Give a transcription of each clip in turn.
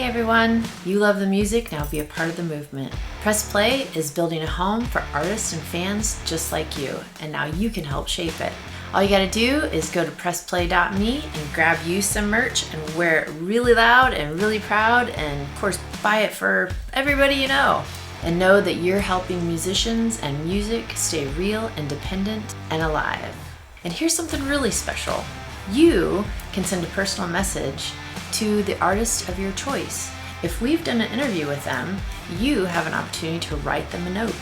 everyone, you love the music, now be a part of the movement. Press Play is building a home for artists and fans just like you, and now you can help shape it. All you gotta do is go to pressplay.me and grab you some merch and wear it really loud and really proud, and of course buy it for everybody you know. And know that you're helping musicians and music stay real, independent, and alive. And here's something really special. You can send a personal message to the artist of your choice. If we've done an interview with them, you have an opportunity to write them a note.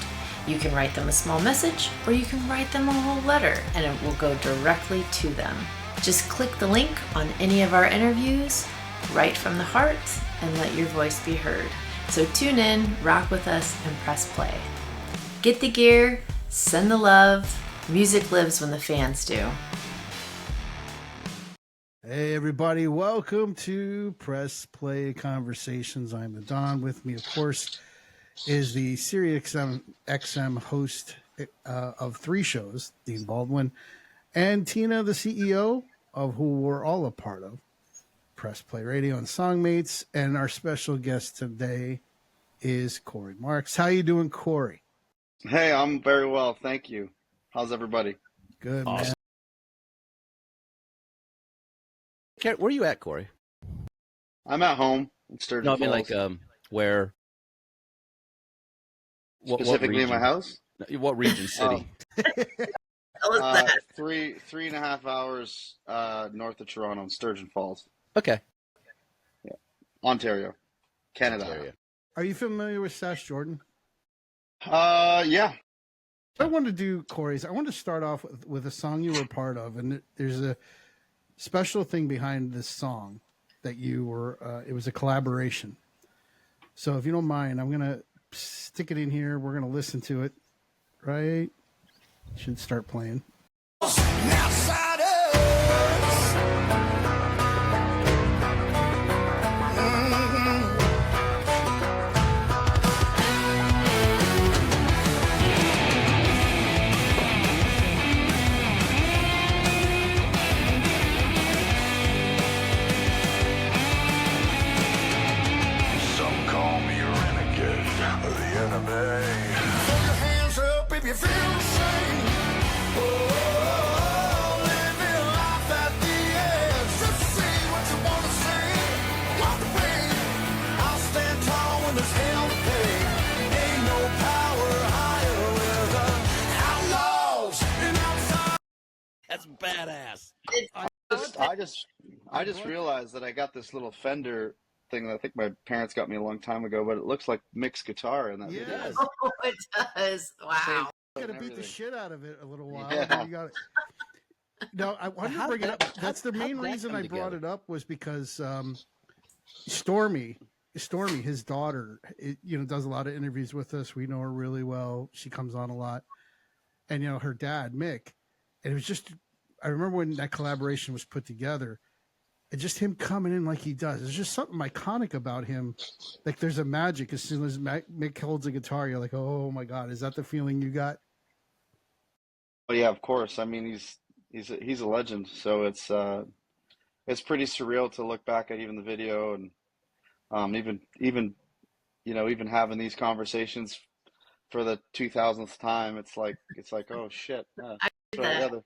You can write them a small message, or you can write them a whole letter, and it will go directly to them. Just click the link on any of our interviews, write from the heart, and let your voice be heard. So tune in, rock with us, and press play. Get the gear, send the love. Music lives when the fans do. Hey everybody, welcome to Press Play Conversations. I'm the Don. With me, of course, is the Sirius XM host of 3 shows, Dean Baldwin, and Tina, the CEO of who we're all a part of, Press Play Radio and Songmates. And our special guest today is Cory Marks. How you doing, Cory? Hey, I'm very well, thank you. How's everybody? Good, Awesome. man. Where are you at, Cory? I'm at home in Sturgeon No, I mean Falls. where? Specifically in my house? What region, city? Tell us that. Three and a half hours north of Toronto, in Sturgeon Falls, Okay. Ontario, Canada. Ontario. Are you familiar with Sash Jordan? Yeah. What I want to do, Cory, is I want to start off with a song you were part of, and there's a special thing behind this song that you were. It was a collaboration. So if you don't mind, I'm gonna stick it in here. We're gonna listen to it. Right? Should start playing. That's badass. I just realized that I got this little Fender thing that I think my parents got me a long time ago, but it looks like Mick's guitar in that video. Yes. Oh, it does. Wow. You gotta beat the shit out of it a little while. Yeah. But you got it. No, I wanted to bring it up. That's the main how'd that reason come I brought together? it up was because Stormy, his daughter, does a lot of interviews with us. We know her really well. She comes on a lot, and her dad, Mick, and it was just. I remember when that collaboration was put together, and just him coming in like he does. There's just something iconic about him. Like there's a magic as soon as Mick holds a guitar, you're like, oh my God, is that the feeling you got? Oh yeah, of course. I mean, he's a legend. So it's pretty surreal to look back at even the video and even having these conversations for the 2000th time. It's like oh shit. Yeah, I did that.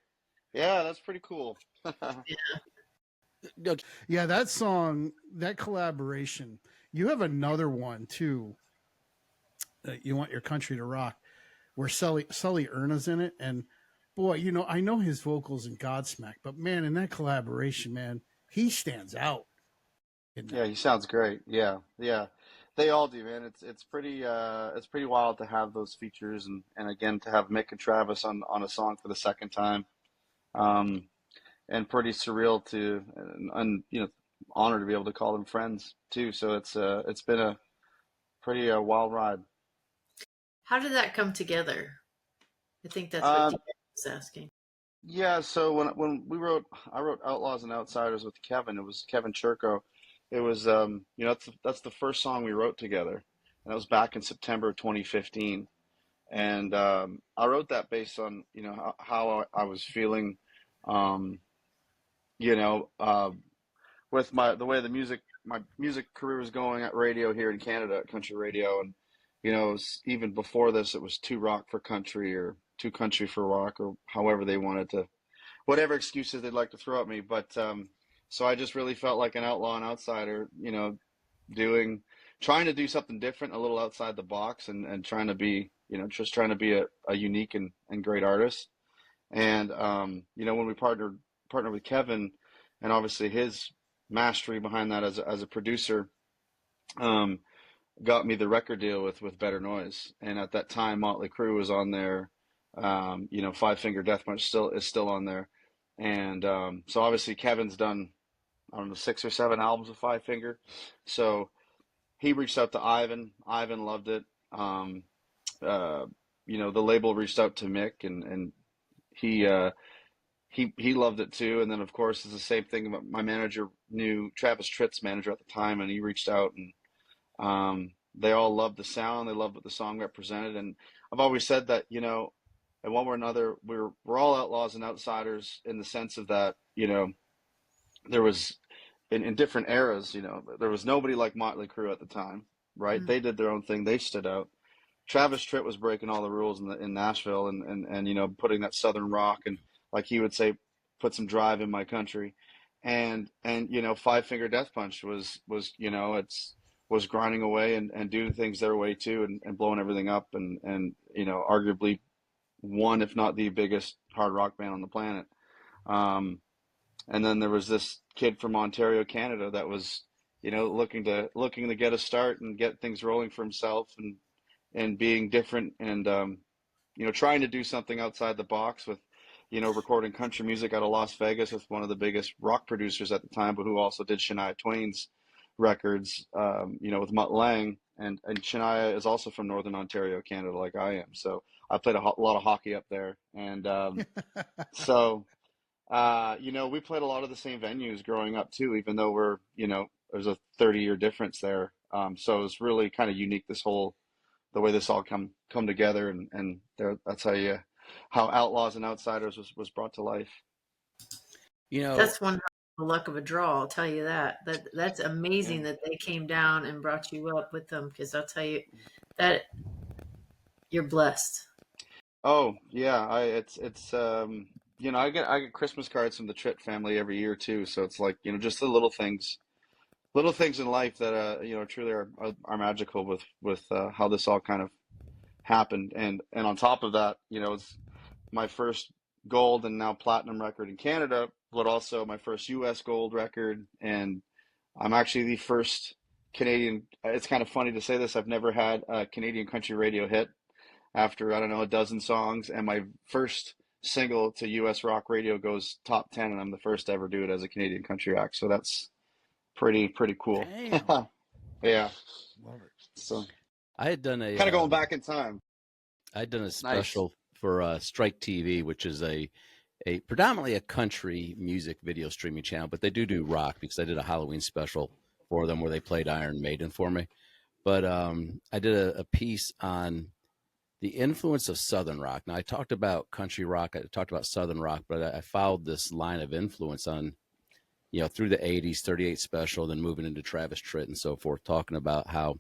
Yeah, that's pretty cool. Yeah, that song, that collaboration. You have another one too. You Want Your Country to Rock, where Sully Erna's in it, and boy, I know his vocals in Godsmack, but man, in that collaboration, man, he stands out. Yeah, he sounds great. Yeah, they all do, man. It's pretty wild to have those features and again to have Mick and Travis on a song for the second time, and pretty surreal and honored to be able to call them friends too. So it's been a pretty wild ride. How did that come together? I think that's what Dean was asking. Yeah, so when I wrote Outlaws and Outsiders with Kevin. It was Kevin Churko. It was that's the first song we wrote together, and that was back in September 2015. And I wrote that based on how I was feeling, with the way the music my music career was going at radio here in Canada, at country radio, and even before this, it was too rock for country or too country for rock or however they wanted to, whatever excuses they'd like to throw at me. But so I just really felt like an outlaw and outsider, doing, trying to do something different, a little outside the box, and trying to be, just trying to be a unique and great artist. And when we partnered with Kevin, and obviously his mastery behind that as a producer, got me the record deal with Better Noise. And at that time, Motley Crue was on there. Five Finger Death Punch is still on there. And so obviously Kevin's done, I don't know, 6 or 7 albums of Five Finger. So he reached out to Ivan. Ivan loved it. The label reached out to Mick, and he loved it too. And then of course it's the same thing. My manager knew Travis Tritt's manager at the time, and he reached out, and they all loved the sound. They loved what the song represented. And I've always said that, in one way or another, we're all outlaws and outsiders in the sense of that, there was in different eras, there was nobody like Motley Crue at the time, right? They did their own thing. They stood out. Travis Tritt was breaking all the rules in Nashville, and putting that Southern rock, and like he would say, put some drive in my country. And Five Finger Death Punch was grinding away and doing things their way too, and blowing everything up, and arguably one, if not the biggest hard rock band on the planet. And then there was this kid from Ontario, Canada, that was, looking to get a start and get things rolling for himself, and being different, and trying to do something outside the box with, recording country music out of Las Vegas with one of the biggest rock producers at the time, but who also did Shania Twain's records, with Mutt Lange, and Shania is also from Northern Ontario, Canada, like I am. So I played a lot of hockey up there, and so we played a lot of the same venues growing up too, even though we're there's a 30-year difference there. So it's really kind of unique, the way this all come together, and that's how Outlaws and Outsiders was brought to life. That's one luck of a draw, I'll tell you that. That's amazing that they came down and brought you up with them, because I'll tell you that you're blessed. Oh yeah, I get Christmas cards from the Tritt family every year too, so it's like, just the little things in life that truly are magical with how this all kind of happened. And on top of that, it's my first gold and now platinum record in Canada, but also my first US gold record. And I'm actually the first Canadian, it's kind of funny to say this, I've never had a Canadian country radio hit after, I don't know, a dozen songs. And my first single to US rock radio goes top 10, and I'm the first to ever do it as a Canadian country act. So that's pretty cool. Yeah. Love it. So I had done a kind of going back in time. I'd done a special for Strike TV, which is a predominantly a country music video streaming channel, but they do rock, because I did a Halloween special for them where they played Iron Maiden for me. But I did a piece on the influence of Southern rock. Now, I talked about country rock, I talked about Southern rock, but I followed this line of influence on, through the 80s, 38 Special, then moving into Travis Tritt and so forth, talking about how,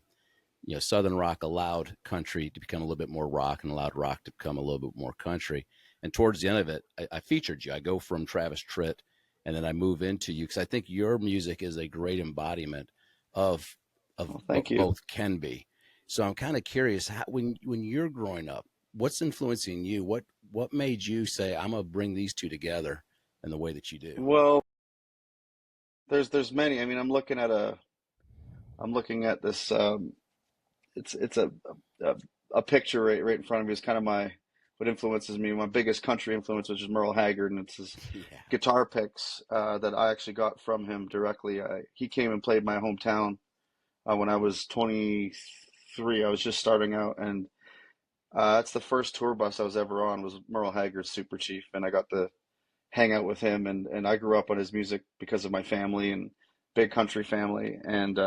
Southern rock allowed country to become a little bit more rock, and allowed rock to become a little bit more country. And towards the end of it, I featured you. I go from Travis Tritt, and then I move into you, because I think your music is a great embodiment of what both can be. So I'm kind of curious, how, when you're growing up, what's influencing you? What made you say, I'm going to bring these two together in the way that you do? Well, there's many. I mean, I'm looking at this. It's a picture right in front of me. It's kind of what influences me. My biggest country influence, which is Merle Haggard, and it's his guitar picks that I actually got from him directly. He came and played my hometown when I was 23. I was just starting out, and that's the first tour bus I was ever on, was Merle Haggard's Super Chief, and I got to hang out with him, and I grew up on his music because of my family and big country family, and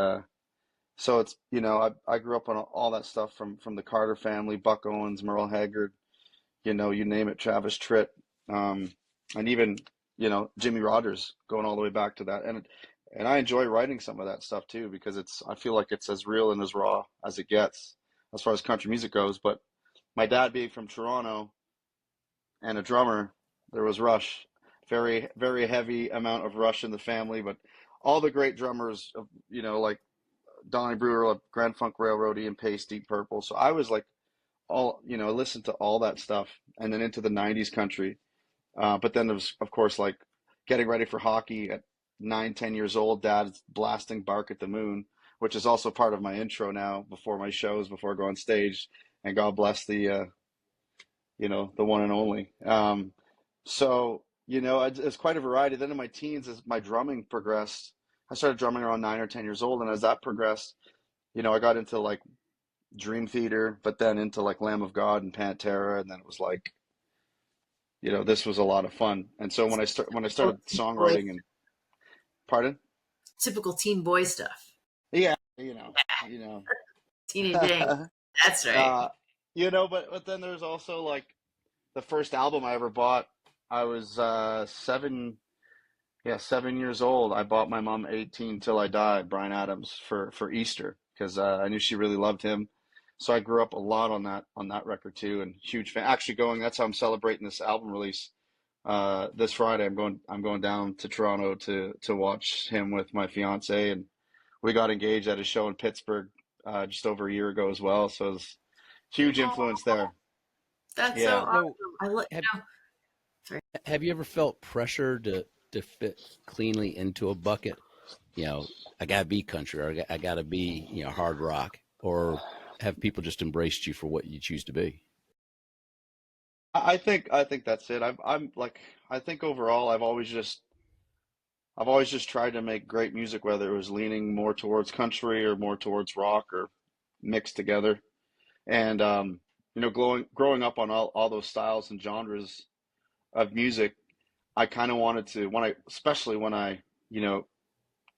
so it's, I grew up on all that stuff from the Carter family, Buck Owens, Merle Haggard, you name it, Travis Tritt, and even, Jimmy Rogers, going all the way back to that. And I enjoy writing some of that stuff too, because I feel like it's as real and as raw as it gets as far as country music goes. But my dad being from Toronto and a drummer, there was Rush, very, very heavy amount of Rush in the family, but all the great drummers, like Donnie Brewer, like Grand Funk Railroad, Ian Pace, Deep Purple. So I was like listened to all that stuff, and then into the 90s country. But then there was, of course, like getting ready for hockey at 9, 10 years old, dad's blasting Bark at the Moon, which is also part of my intro now before my shows, before I go on stage. And God bless the one and only. So, it's quite a variety. Then in my teens, as my drumming progressed, I started drumming around 9 or 10 years old. And as that progressed, I got into like Dream Theater, but then into like Lamb of God and Pantera. And then it was like, this was a lot of fun. And so when I started songwriting and pardon? Typical teen boy stuff. Yeah, Teenage angst. That's right. But then there's also like the first album I ever bought. I was 7 years old. I bought my mom 18 Till I Died, Bryan Adams, for Easter, because I knew she really loved him. So I grew up a lot on that record too, and huge fan. Actually, that's how I'm celebrating this album release. This Friday, I'm going down to Toronto to watch him with my fiance, and we got engaged at a show in Pittsburgh just over a year ago as well. So it's huge influence there. That's so awesome. Have you ever felt pressure to fit cleanly into a bucket? I gotta be country, or I gotta be hard rock, or have people just embraced you for what you choose to be? I think that's it. I think overall I've always just tried to make great music, whether it was leaning more towards country or more towards rock or mixed together. And growing up on all those styles and genres of music, I kind of wanted to, especially when I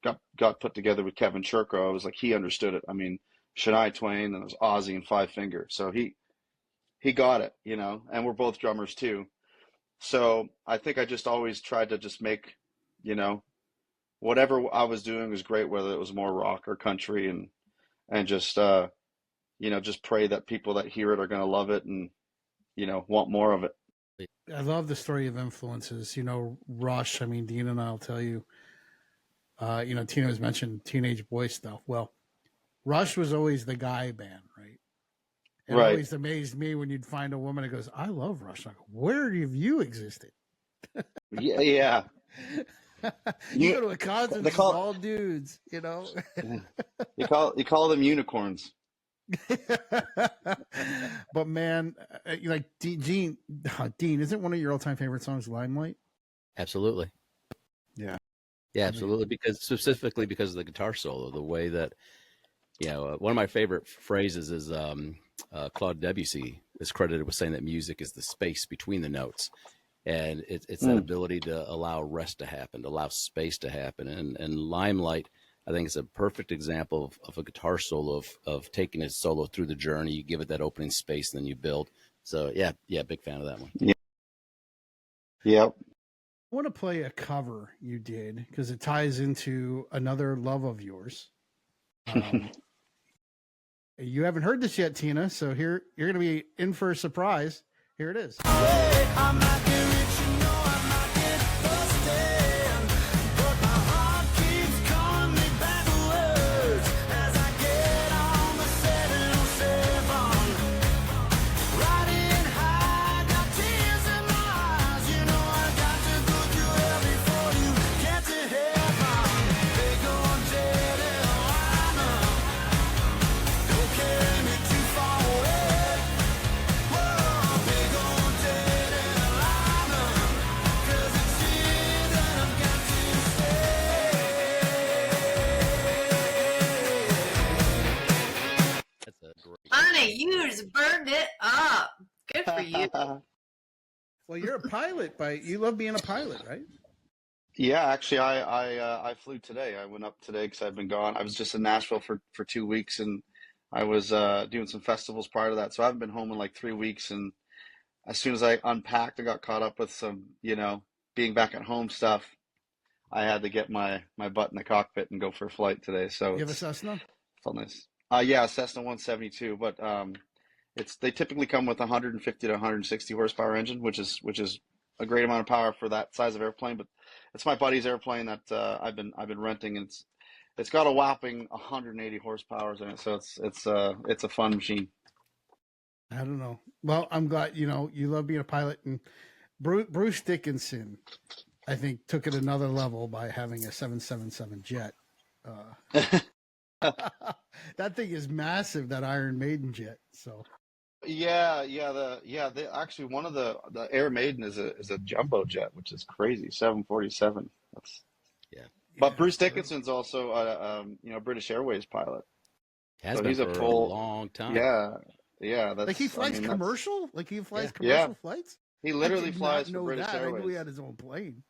got put together with Kevin Churko, I was like, he understood it. I mean, Shania Twain, and it was Ozzy and Five Finger, so he got it, and we're both drummers too. So I think I just always tried to just make, whatever I was doing was great, whether it was more rock or country, and just just pray that people that hear it are going to love it and want more of it. I love the story of influences. Rush. I mean, Dean and I'll tell you. Tina has mentioned teenage boy stuff. Well, Rush was always the guy band, right? It always amazed me when you'd find a woman that goes, "I love Rush." Like, where have you existed? Yeah. You go to a concert, it's all dudes, You call them unicorns. But man, like Dean, isn't one of your all-time favorite songs "Limelight"? Absolutely. Yeah, absolutely. Specifically because of the guitar solo, the way that one of my favorite phrases is Claude Debussy is credited with saying that music is the space between the notes, and it's that ability to allow rest to happen, to allow space to happen, and Limelight, I think, is a perfect example of a guitar solo of taking a solo through the journey. You give it that opening space, and then you build. So yeah, big fan of that one. Yeah. Yep. I want to play a cover you did because it ties into another love of yours. You haven't heard this yet, Tina, so here you're going to be in for a surprise. Here it is. You just burned it up. Good for you. Well, you're a pilot, you love being a pilot, right? Yeah, actually, I flew today. I went up today because I've been gone. I was just in Nashville for 2 weeks, and I was doing some festivals prior to that. So I haven't been home in like 3 weeks. And as soon as I unpacked and got caught up with some, being back at home stuff, I had to get my butt in the cockpit and go for a flight today. So You have a Cessna? it's all nice. Yeah, Cessna 172, but they typically come with 150 to 160 horsepower engine, which is a great amount of power for that size of airplane. But it's my buddy's airplane that I've been renting, and it's got a whopping 180 horsepower in it. So it's a fun machine. I don't know. Well, I'm glad you love being a pilot, and Bruce Dickinson, I think, took it another level by having a 777 jet. That thing is massive, that Iron Maiden jet. So actually one of the Air Maiden is a jumbo jet, which is crazy. 747. That's But Bruce Dickinson's also a British Airways pilot. Has So been he's a for full a long time. Yeah. That's like he flies commercial? Like he flies Yeah. commercial flights? He I literally did flies not for know British that. I knew he Airways. had his own plane.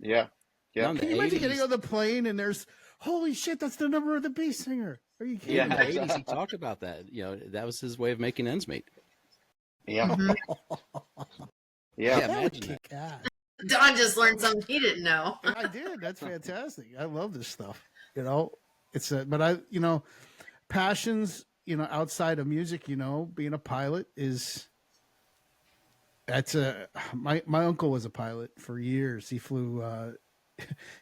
Yeah. In Can the you imagine 80s, getting on the plane and there's, holy shit, that's the number of the bass singer. Are you kidding Yeah. in me? the 80s, he talked about that. That was his way of making ends meet. Yeah. Mhm. Yeah. That would Imagine that. kick ass. Don just learned something he didn't know. I did. That's fantastic. I love this stuff. It's passions, outside of music, being a pilot my uncle was a pilot for years. He flew,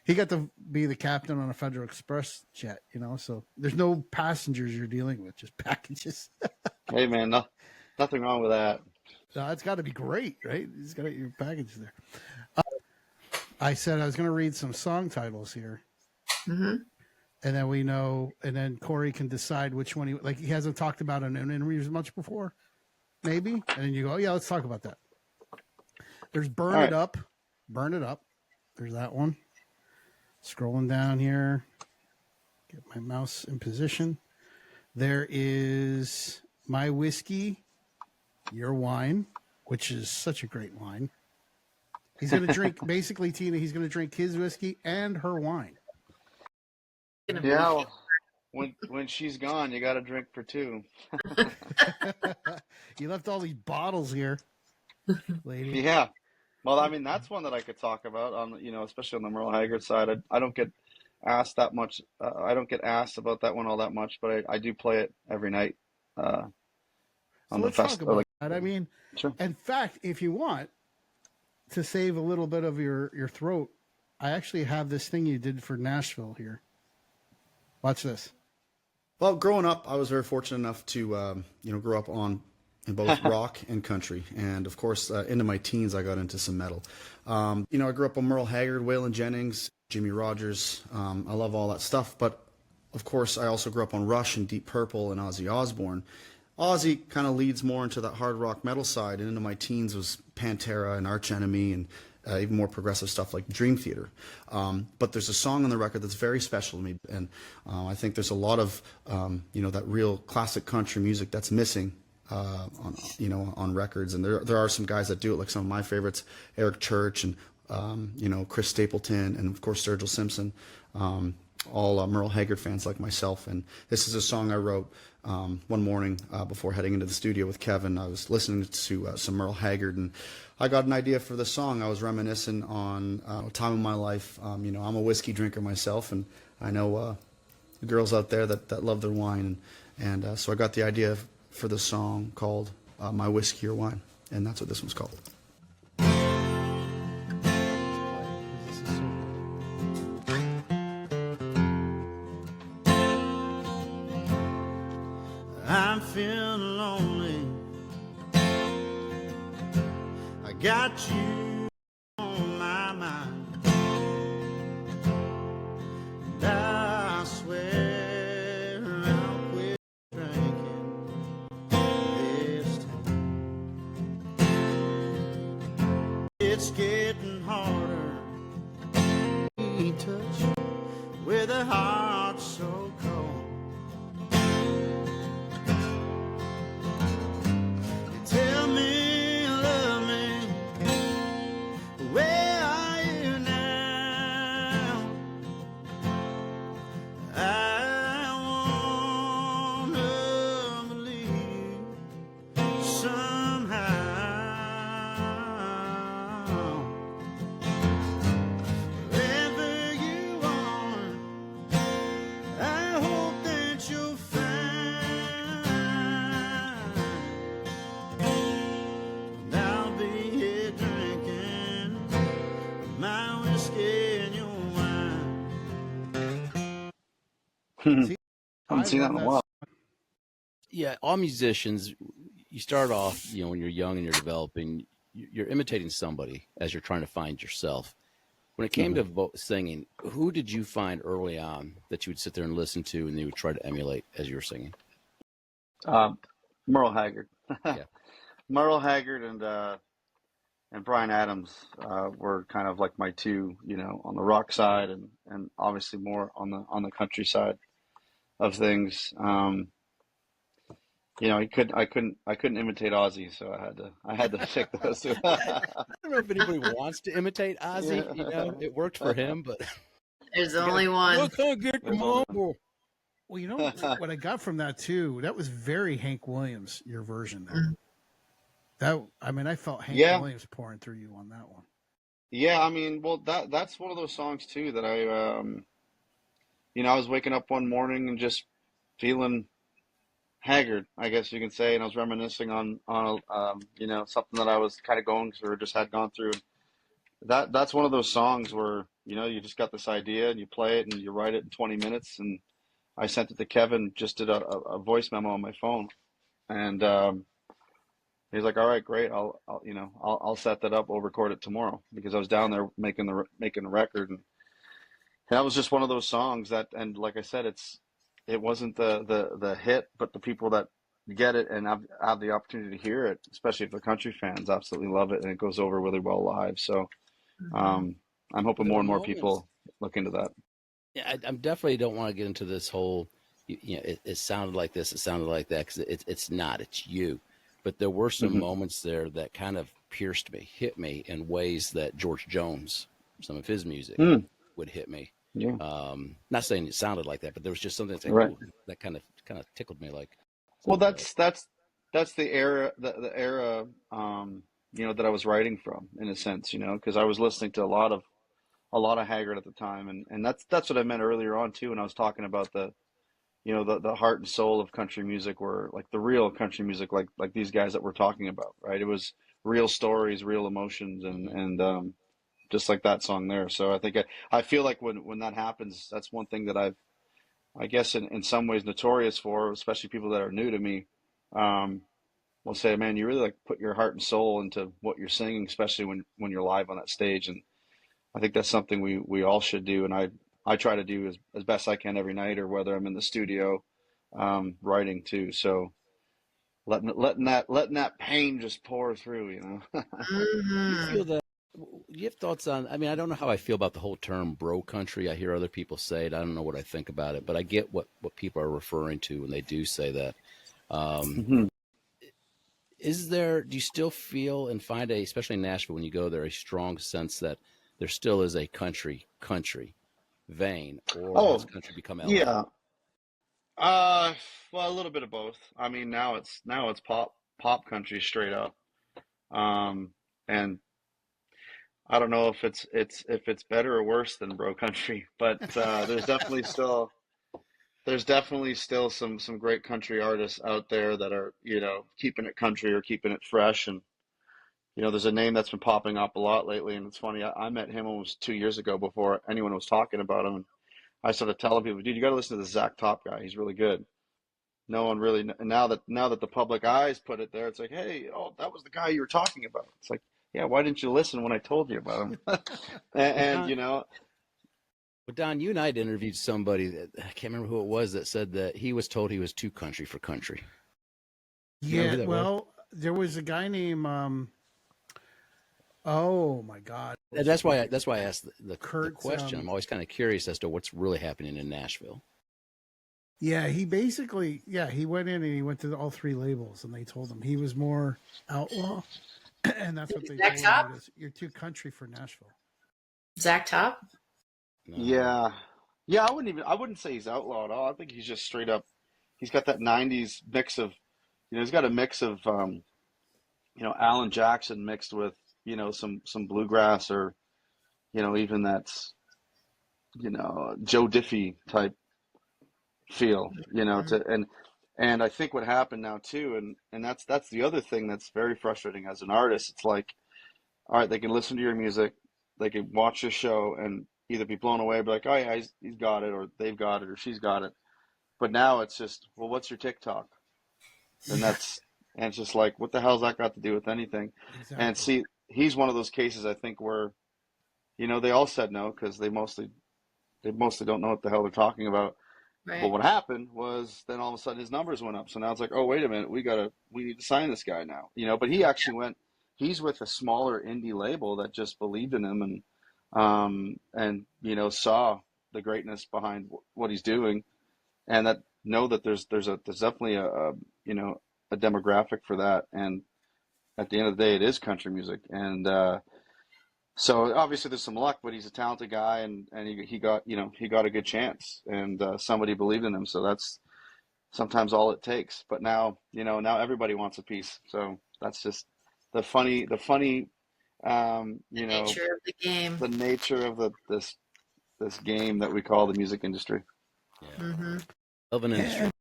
he got to be the captain on a Federal Express jet, so there's no passengers you're dealing with, just packages. Hey man, nothing wrong with that. It's got to be great, right? He's got your package there. I said I was going to read some song titles here. Mm-hmm. And then Cory can decide which one he hasn't talked about in interviews much before, maybe. And then you go, oh, yeah, let's talk about that. There's Burn It Up. Burn It Up. There's that one. Scrolling down here. Get my mouse in position. There is My Whiskey, Your Wine, which is such a great line. He's going to drink, basically, Tina, he's going to drink his whiskey and her wine. Yeah. When she's gone, you got to drink for two. You left all these bottles here, lady. Yeah. Well, I mean, that's one that I could talk about on, especially on the Merle Haggard side. I don't get asked that much. I don't get asked about that one all that much, but I do play it every night. So let's talk about that. I mean, sure. In fact, if you want to save a little bit of your throat, I actually have this thing you did for Nashville here. Watch this. Well, growing up, I was very fortunate enough to, grow up in both rock and country. And of course, into my teens, I got into some metal. I grew up on Merle Haggard, Waylon Jennings, Jimmy Rogers. I love all that stuff. But of course, I also grew up on Rush and Deep Purple and Ozzy Osbourne. Ozzy kind of leads more into that hard rock metal side. And into my teens was Pantera and Arch Enemy and even more progressive stuff like Dream Theater. But there's a song on the record that's very special to me. And I think there's a lot of, that real classic country music that's missing on records. And there are some guys that do it, like some of my favorites, Eric Church and, Chris Stapleton and, of course, Sturgill Simpson, all Merle Haggard fans like myself. And this is a song I wrote one morning before heading into the studio with Kevin. I was listening to some Merle Haggard, and I got an idea for the song. I was reminiscing on a time in my life. I'm a whiskey drinker myself, and I know girls out there that love their wine. And so I got the idea for the song called My Whiskey, Your Wine, and that's what this one's called. I'm feeling lonely. I got you on my mind. And I swear I'll quit drinking this time. It's getting harder to touch with a heart so cold. Tell me you love me. Where are you now? I wanna believe somehow. Wherever See, Haven't seen that love in a while. Yeah, all musicians, you start off, when you're young and you're developing, you're imitating somebody as you're trying to find yourself. When it came to singing, who did you find early on that you would sit there and listen to and you would try to emulate as you were singing? Merle Haggard. Yeah. Merle Haggard and Bryan Adams were kind of like my two, on the rock side and obviously more on the country side of things. I couldn't imitate Ozzy, so I had to pick those two. I don't know if anybody wants to imitate Ozzy. Yeah. It worked for him, but There's only one. I can't get the mumble. Well, what I got from that too, that was very Hank Williams, your version there. I felt Hank Williams pouring through you on that one. Yeah, I mean, well, that's one of those songs too that I was waking up one morning and just feeling haggard, I guess you can say, and I was reminiscing on something that I was kind of going through or just had gone through. That's one of those songs where you just got this idea and you play it and you write it in 20 minutes. And I sent it to Kevin, just did a voice memo on my phone, and he's like, "All right, great. I'll set that up. We'll record it tomorrow," because I was down there making the record, and that was just one of those songs that, and like I said, it wasn't the hit, but the people that get it and have the opportunity to hear it, especially if they're country fans, absolutely love it, and it goes over really well live. So I'm hoping more and more people look into that. Yeah, I definitely don't want to get into this whole, it sounded like this, it sounded like that, because it's not, it's you. But there were some moments there that kind of pierced me, hit me in ways that George Jones, some of his music, would hit me. Yeah. Not saying it sounded like that, but there was just something that kind of tickled me. Like, well, that's the era, the era, that I was writing from, in a sense, because I was listening to a lot of Haggard at the time, and that's what I meant earlier on too, when I was talking about the heart and soul of country music, were like the real country music, like these guys that we're talking about, right? It was real stories, real emotions, and just like that song there. So I feel like when that happens, that's one thing that I guess in some ways notorious for, especially people that are new to me, will say, man, you really like put your heart and soul into what you're singing, especially when you're live on that stage. And I think that's something we all should do. And I try to do as best I can every night, or whether I'm in the studio, writing too. So letting that pain just pour through, You feel that? You have thoughts on? I mean, I don't know how I feel about the whole term "bro country." I hear other people say it. I don't know what I think about it, but I get what people are referring to when they do say that. Do you still feel and find especially in Nashville when you go there, a strong sense that there still is a country vein, or has country become LA? Yeah. Well, a little bit of both. I mean, now it's pop country straight up. And I don't know if it's better or worse than bro country, but there's definitely still some great country artists out there that are, keeping it country or keeping it fresh. And there's a name that's been popping up a lot lately, and it's funny. I met him almost 2 years ago before anyone was talking about him. And I started telling people, dude, you got to listen to the Zach Top guy. He's really good. No one really, now that the public eyes put it there, it's like, hey, that was the guy you were talking about. It's like, yeah, why didn't you listen when I told you about him? and But Don, you and I had interviewed somebody that I can't remember who it was that said that he was told he was too country for country. Yeah, well, there was a guy named oh my God. And that's why I asked the question. I'm always kind of curious as to what's really happening in Nashville. Yeah, he basically, he went in and he went to all three labels, and they told him he was more outlaw, and that's what they told him. You're too country for Nashville. Zach Top? No. Yeah. I wouldn't say he's outlaw at all. I think he's just straight up. He's got that '90s mix of, he's got a mix of, Alan Jackson mixed with, some bluegrass, or, even that's, Joe Diffie type feel, and I think what happened now too, and that's the other thing that's very frustrating as an artist. It's like, all right, they can listen to your music, they can watch your show, and either be blown away, be like, oh yeah, he's got it, or they've got it, or she's got it, But now it's just, well, what's your TikTok? And and it's just like, what the hell's that got to do with anything? Exactly. And see, he's one of those cases, I think, where, they all said no because they mostly don't know what the hell they're talking about. Right. But what happened was then all of a sudden his numbers went up. So now it's like, oh, wait a minute, we need to sign this guy now. But he actually he's with a smaller indie label that just believed in him and saw the greatness behind what he's doing, and that know that there's definitely a demographic for that. And at the end of the day, it is country music. And so obviously there's some luck, but he's a talented guy, and he got a good chance, and somebody believed in him. So that's sometimes all it takes. But now everybody wants a piece. So that's just the funny Nature of the game. the nature of this game that we call the music industry. Yeah. Mm-hmm. Of an industry.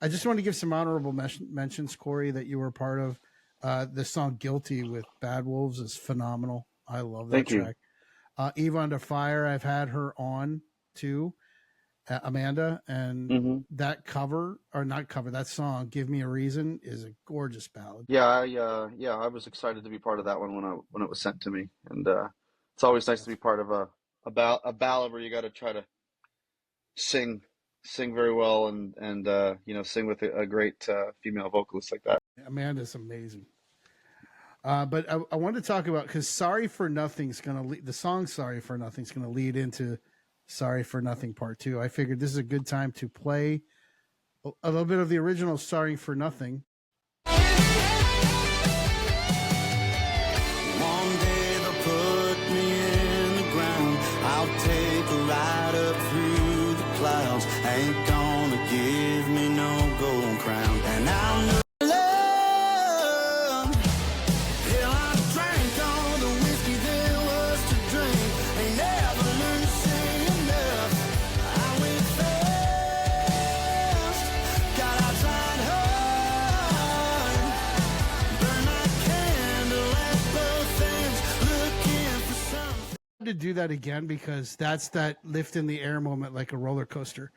I just want to give some honorable mentions, Cory, that you were part of. The song "Guilty" with Bad Wolves is phenomenal. I love that Thank you. track. Eve Under Fire, I've had her on too, Amanda, and that that song "Give Me a Reason" is a gorgeous ballad. Yeah, I was excited to be part of that one when it was sent to me, and it's always nice to be part of a ballad where you got to try to sing very well and sing with a great female vocalist like that. Amanda's amazing. But I wanted to talk about, because "Sorry for Nothing's" the song "Sorry for Nothing's" going to lead into "Sorry for Nothing" Part 2. I figured this is a good time to play a little bit of the original "Sorry for Nothing." One day they'll put me in the ground. I'll take a ride up through the clouds. Ain't gonna give me no gold crown. And I'll know love till I drank all the whiskey there was to drink. Ain't never learned to sing enough. I went fast, God, I tried hard. Burn my candle at both ends, looking for something. To do that again, because that's that lift in the air moment, like a roller coaster.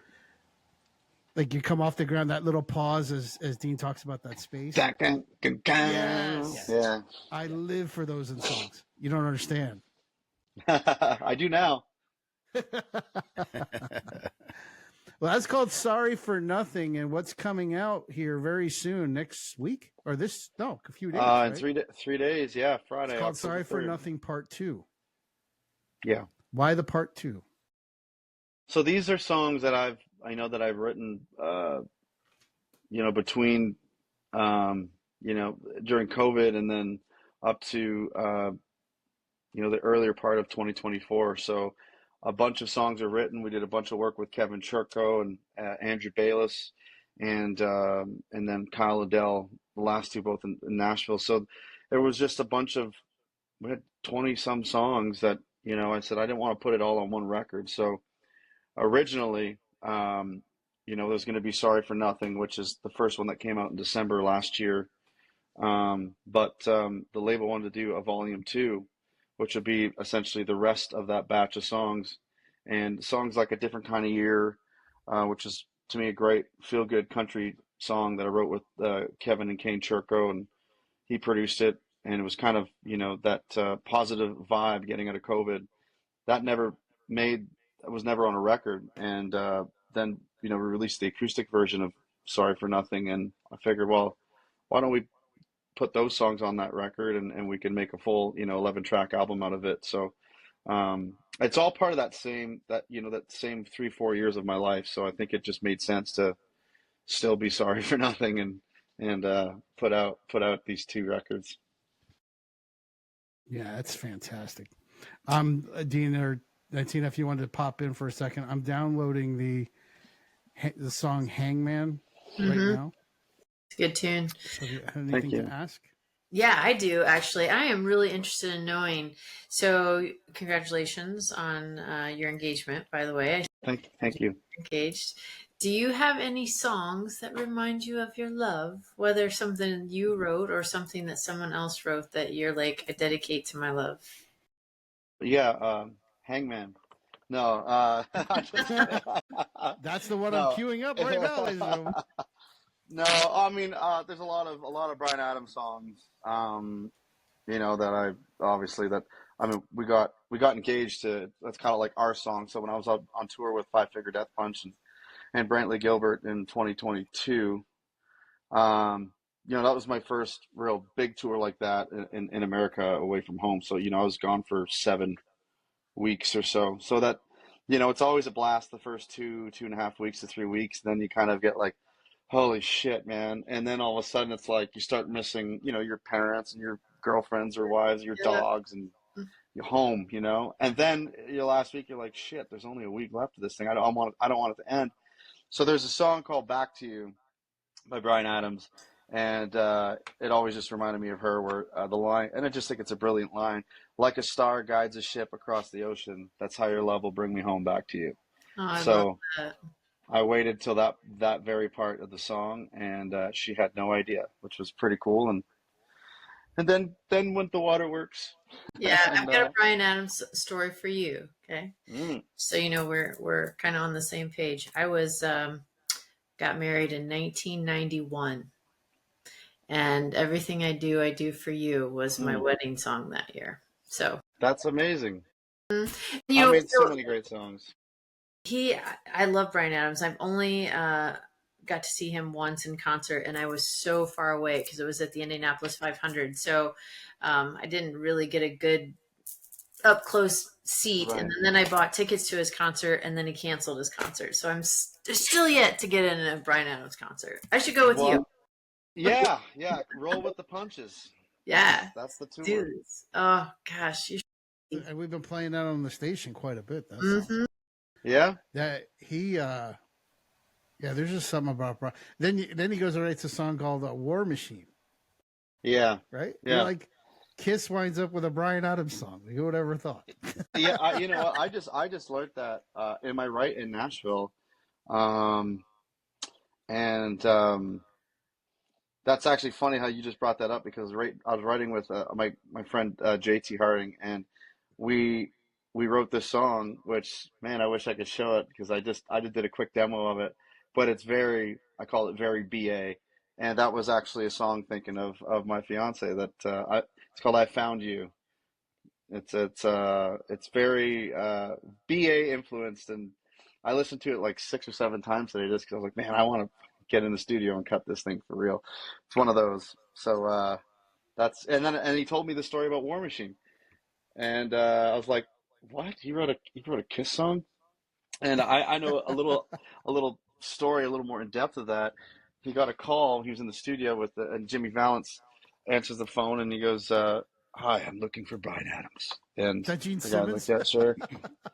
Like you come off the ground, that little pause as Dean talks about that space. Yes. Yeah. I live for those in songs. You don't understand. I do now. Well, that's called "Sorry for Nothing," and what's coming out here very soon, next week or a few days. In Right? 3 days, yeah, Friday. It's called October "Sorry for 3rd. Nothing" Part 2. Yeah. Why the Part 2? So these are songs that I've written, between, during COVID and then up to, the earlier part of 2024. So a bunch of songs are written. We did a bunch of work with Kevin Churko and Andrew Bayless, and then Kyle Liddell, the last two both in Nashville. So there was just we had 20 some songs that, I said I didn't want to put it all on one record. So originally, there's going to be "Sorry for Nothing," which is the first one that came out in December last year. But the label wanted to do a volume 2, which would be essentially the rest of that batch of songs, and songs like "A Different Kind of Year," which is to me a great feel-good country song that I wrote with Kevin and Kane Churko, and he produced it. And it was kind of, that positive vibe getting out of COVID. That was never on a record. And then, we released the acoustic version of "Sorry for Nothing." And I figured, well, why don't we put those songs on that record, and we can make a full, 11-track album out of it. So it's all part of that same 3-4 years of my life. So I think it just made sense to still be "Sorry for Nothing" and put out these 2 records. Yeah, that's fantastic. Dean or Tina, if you wanted to pop in for a second, I'm downloading the song "Hangman" right now. It's a good tune. So do you have anything to ask? Yeah, I do actually. I am really interested in knowing. So, congratulations on your engagement, by the way. Thank you. Engaged. Do you have any songs that remind you of your love, whether something you wrote or something that someone else wrote that you're like, I dedicate to my love? Yeah, "Hangman." No, That's the one I'm no. queuing up right now, ladies and gentlemen. No, I mean, there's a lot of Bryan Adams songs, that I obviously that I mean we got engaged to. That's kind of like our song. So when I was out on tour with Five Finger Death Punch and Brantley Gilbert in 2022, that was my first real big tour like that in America away from home. So I was gone for 7 weeks or so. So that it's always a blast the first 2.5 weeks to 3 weeks. Then you kind of get like, holy shit, man. And then all of a sudden it's like you start missing, your parents and your girlfriends or wives, your Yeah. dogs and your home, And then your last week you're like, shit, there's only a week left of this thing. I don't want it to end. So there's a song called Back to You by Bryan Adams. And it always just reminded me of her where the line, and I just think it's a brilliant line, like a star guides a ship across the ocean. That's how your love will bring me home back to you. Oh, I love So that. I waited till that very part of the song, and she had no idea, which was pretty cool. And then went the waterworks. Yeah, I've And got a Bryan Adams story for you. Okay, mm, so we're kind of on the same page. I was got married in 1991, and Everything I Do for You was my wedding song that year. So that's amazing. you I know, made so many great songs. I love Bryan Adams. I've only got to see him once in concert, and I was so far away because it was at the Indianapolis 500. So I didn't really get a good up close seat. Right. And then I bought tickets to his concert, and then he canceled his concert. So there's still yet to get in a Bryan Adams concert. I should go with you. Yeah, roll with the punches. Yeah, That's the tour. dudes. Oh gosh, you And we've been playing that on the station quite a bit. That's Mm-hmm. Yeah. that he. There's just something about then he goes and writes a song called "War Machine." Yeah. Right? Yeah. You're like, Kiss winds up with a Bryan Adams song. Who would ever thought? Yeah, you know what? I just learned that in my right in Nashville, and that's actually funny how you just brought that up because I was writing with my friend JT Harding, and we wrote this song, which man, I wish I could show it because I did a quick demo of it, but I call it very BA, and that was actually a song thinking of my fiance that it's called I Found You. It's very BA influenced, and I listened to it like 6 or 7 times today just because I was like, man, I want to get in the studio and cut this thing for real. It's one of those. So and he told me the story about War Machine, and I was like, what? He wrote a Kiss song, and I know a little story a little more in depth of that. He got a call. He was in the studio and Jimmy Valance answers the phone, and he goes, hi, I'm looking for Bryan Adams. And Is that Gene the guy was Simmons? like, yeah, sure.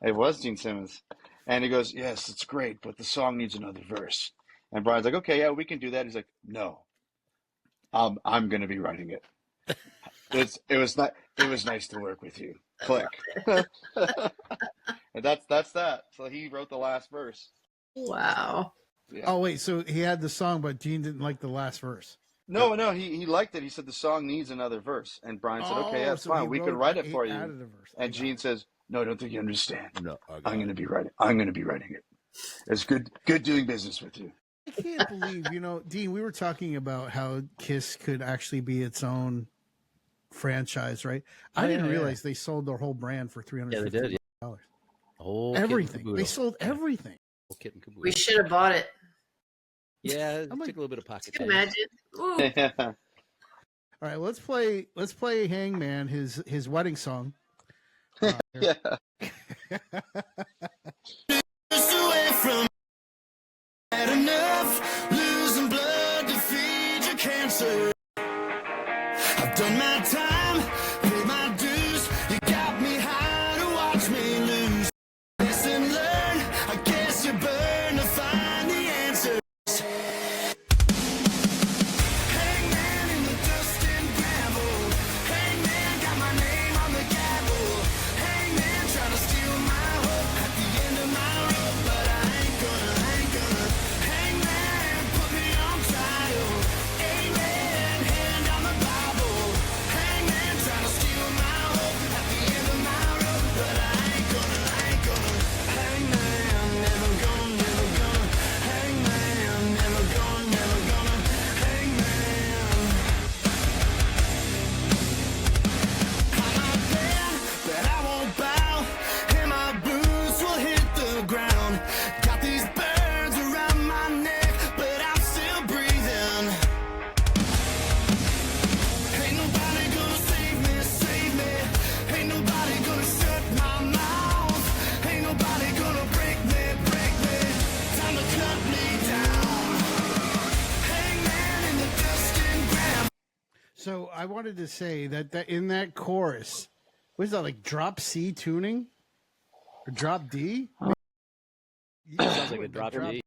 It was Gene Simmons. And he goes, yes, it's great, but the song needs another verse. And Brian's like, okay, yeah, we can do that. He's like, no, I'm going to be writing it. It was nice to work with you. Click. And that's that. So he wrote the last verse. wow. Yeah. Oh wait, so he had the song, but Gene didn't like the last verse. No, he liked it. He said the song needs another verse. And Brian said, okay, that's so fine. he We can write it for you. added a verse. And Gene says, no, I don't think you understand. No, I'm going to be writing it. It's good doing business with you. I can't believe, Dean, we were talking about how Kiss could actually be its own franchise, right? I didn't realize they sold their whole brand for $350. Yeah, they did. Yeah. Whole Everything. They sold everything. Whole kit and caboodle. We should have bought it. Yeah, it I'm like, took a little bit of pocket Can you change. imagine? Ooh. All right, let's play Hangman, his wedding song. Yeah. away from had enough losing blood to feed your cancer. I've done my time, paid my dues. You got me high to watch me lose. Lesson learned, I guess you burn to find the answer. Hangman in the dust and gravel. Hangman got my name on the gavel. Hangman trying to steal my hope at the end of my rope, but I ain't gonna. Hangman put me on trial. Amen, hand on the Bible. Hangman trying to steal my hope at the end of my rope, but I ain't So I wanted to say that in that chorus, what is that, like drop C tuning or drop D? Sounds like a drop D.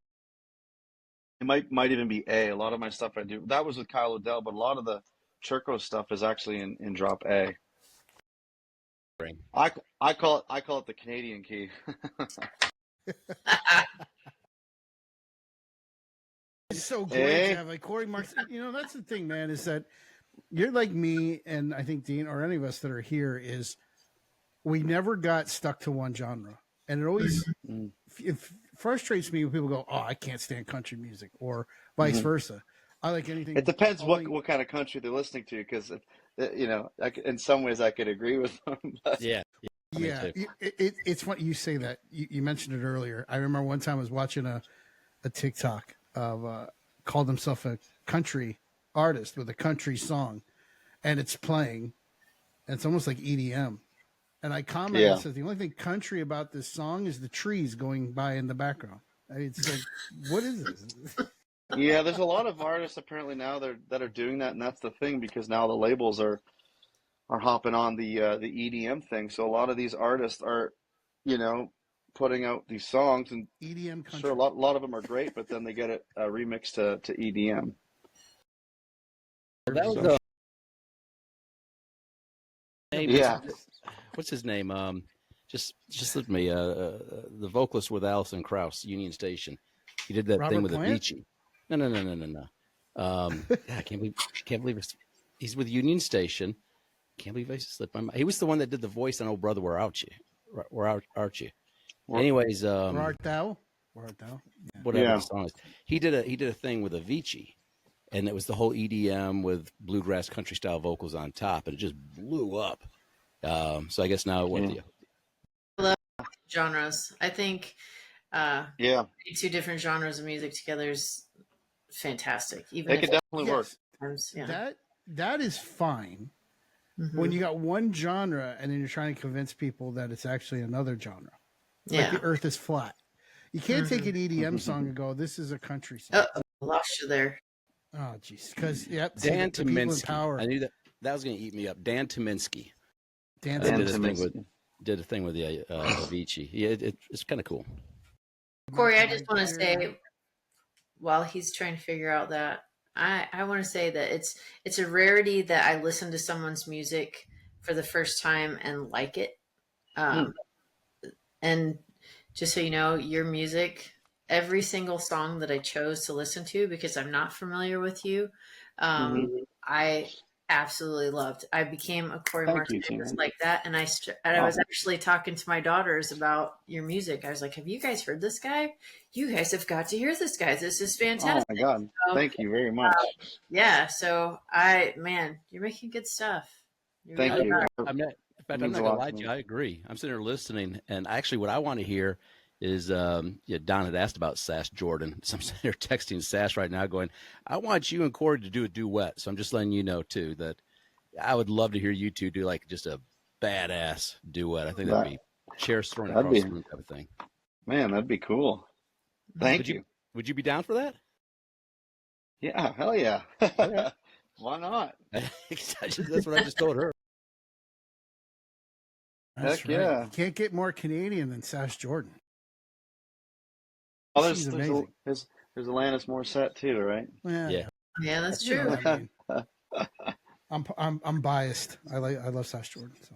It might even be A. A lot of my stuff I do. That was with Kyle Odell, but a lot of the Churko stuff is actually in drop A. I call it the Canadian key. It's so great to have like Cory Marks. You know, that's the thing, man, is that you're like me, and I think Dean or any of us that are here is we never got stuck to one genre, and it always it frustrates me when people go, "Oh, I can't stand country music," or vice versa. I like anything. It depends what kind of country they're listening to, because you know, in some ways I could agree with them. But... Yeah. It's funny you say that. You mentioned it earlier. I remember one time I was watching a TikTok of called himself a country artist with a country song, and it's playing, and it's almost like EDM. And I commented and said the only thing country about this song is the trees going by in the background. I mean, it's like, what is this? Yeah, there's a lot of artists apparently now that are doing that, and that's the thing, because now the labels are hopping on the EDM thing. So a lot of these artists are, you know, putting out these songs, and EDM country. Sure, a lot of them are great, but then they get it remixed to EDM. That was yeah. What's his name? Just let me. The vocalist with Alison Krauss, Union Station. He did that thing with Avicii. No. I can't believe he's with Union Station. Can't believe I slipped my mind. He was the one that did the voice on "Oh Brother, Where Art You?" Where art you? Anyways, Where art thou? Where art thou? Yeah. Whatever the song is. He did a thing with Avicii, and it was the whole EDM with bluegrass country style vocals on top, and it just blew up. So I guess now what do you? I love genres. I think two different genres of music together is fantastic. Even it could definitely work. That is fine. When you got one genre and then you're trying to convince people that it's actually another genre. Like the earth is flat. You can't take an EDM song and go, this is a country song. Oh, I lost you there. Oh, jeez. Because, Dan Tyminski. I knew that was going to eat me up. Dan Tyminski. Did a thing with the Avicii. Yeah, it's kind of cool. Cory, I just want to say, while he's trying to figure out that, I want to say that it's a rarity that I listen to someone's music for the first time and like it. And just so you know, your music, every single song that I chose to listen to, because I'm not familiar with you, I absolutely loved. I became a Cory Marks fan like that, and I was actually talking to my daughters about your music. I was like, "Have you guys heard this guy? You guys have got to hear this guy. This is fantastic." Oh my God! Thank you very much. So you're making good stuff. Thank you. I'm not gonna lie to you. I agree. I'm sitting there listening, and actually, what I want to hear is Don had asked about Sash Jordan. So I'm sitting there texting Sash right now going, I want you and Cory to do a duet. So I'm just letting you know, too, that I would love to hear you two do like just a badass duet. I think that'd be chairs thrown across the room type of thing. Man, that'd be cool. Thank you. Would you be down for that? Yeah, hell yeah. Okay. Why not? That's what I just told her. That's right. Yeah. You can't get more Canadian than Sash Jordan. Oh, there's Alanis Morissette too, right? Yeah, that's true. I'm biased. I love Sash Jordan. So.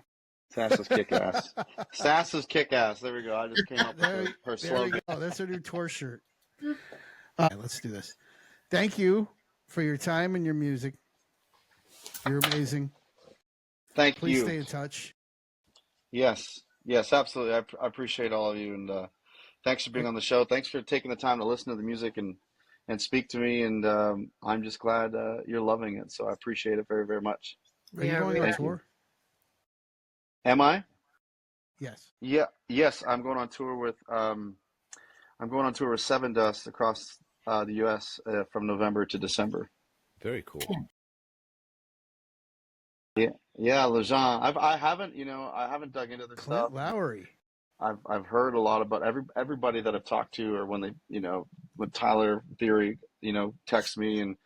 Sash is kick ass. Sash is kick ass. There we go. I just came up with her slogan. There we go. That's her new tour shirt. All right, let's do this. Thank you for your time and your music. You're amazing. Please stay in touch. Yes, absolutely. I appreciate all of you, and thanks for being on the show. Thanks for taking the time to listen to the music and speak to me. And I'm just glad you're loving it. So I appreciate it very, very much. Are you going on tour? Am I? Yes. Yeah. Yes, I'm going on tour with Seven Dust across the U.S. From November to December. Very cool. Yeah, Lejean. I haven't dug into this stuff. Lowry. I've heard a lot about everybody that I've talked to, or when they, when Tyler Theory, texts me, and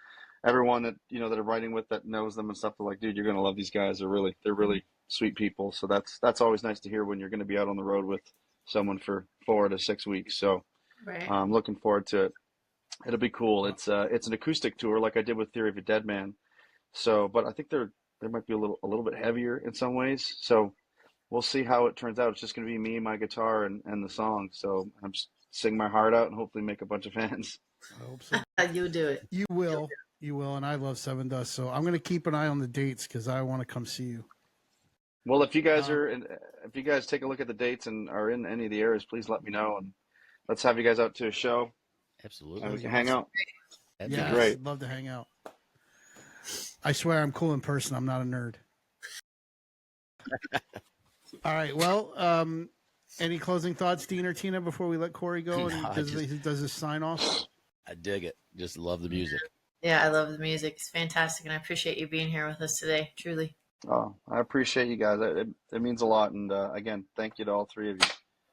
everyone that that I'm writing with that knows them and stuff, they're like, dude, you're gonna love these guys. They're really sweet people. So that's always nice to hear when you're gonna be out on the road with someone for 4 to 6 weeks. So Right. I'm looking forward to it. It'll be cool. It's an acoustic tour like I did with Theory of a Dead Man. So, but I think they might be a little bit heavier in some ways. So we'll see how it turns out. It's just gonna be me, my guitar, and the song. So I'm just sing my heart out and hopefully make a bunch of fans. I hope so. You'll do it. You will. You will. And I love Seven Dust. So I'm going to keep an eye on the dates because I want to come see you. Well, if you guys if you guys take a look at the dates and are in any of the areas, please let me know, and let's have you guys out to a show Absolutely. and we can hang out. That'd Yeah, be great. I'd love to hang out. I swear I'm cool in person. I'm not a nerd. All right. Well, any closing thoughts, Dean or Tina, before we let Cory go and No, he does his sign off? I dig it. Just love the music. Yeah, I love the music. It's fantastic, and I appreciate you being here with us today. Truly. Oh, I appreciate you guys. It means a lot, and again, thank you to all three of you.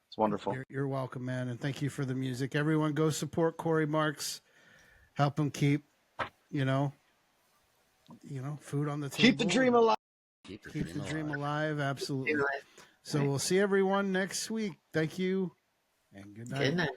It's wonderful. You're welcome, man, and thank you for the music. Everyone, go support Cory Marks. Help him keep, food on the table. Keep the dream alive. Keep the dream alive. Absolutely. Truly. So we'll see everyone next week. Thank you, and good night. Good night.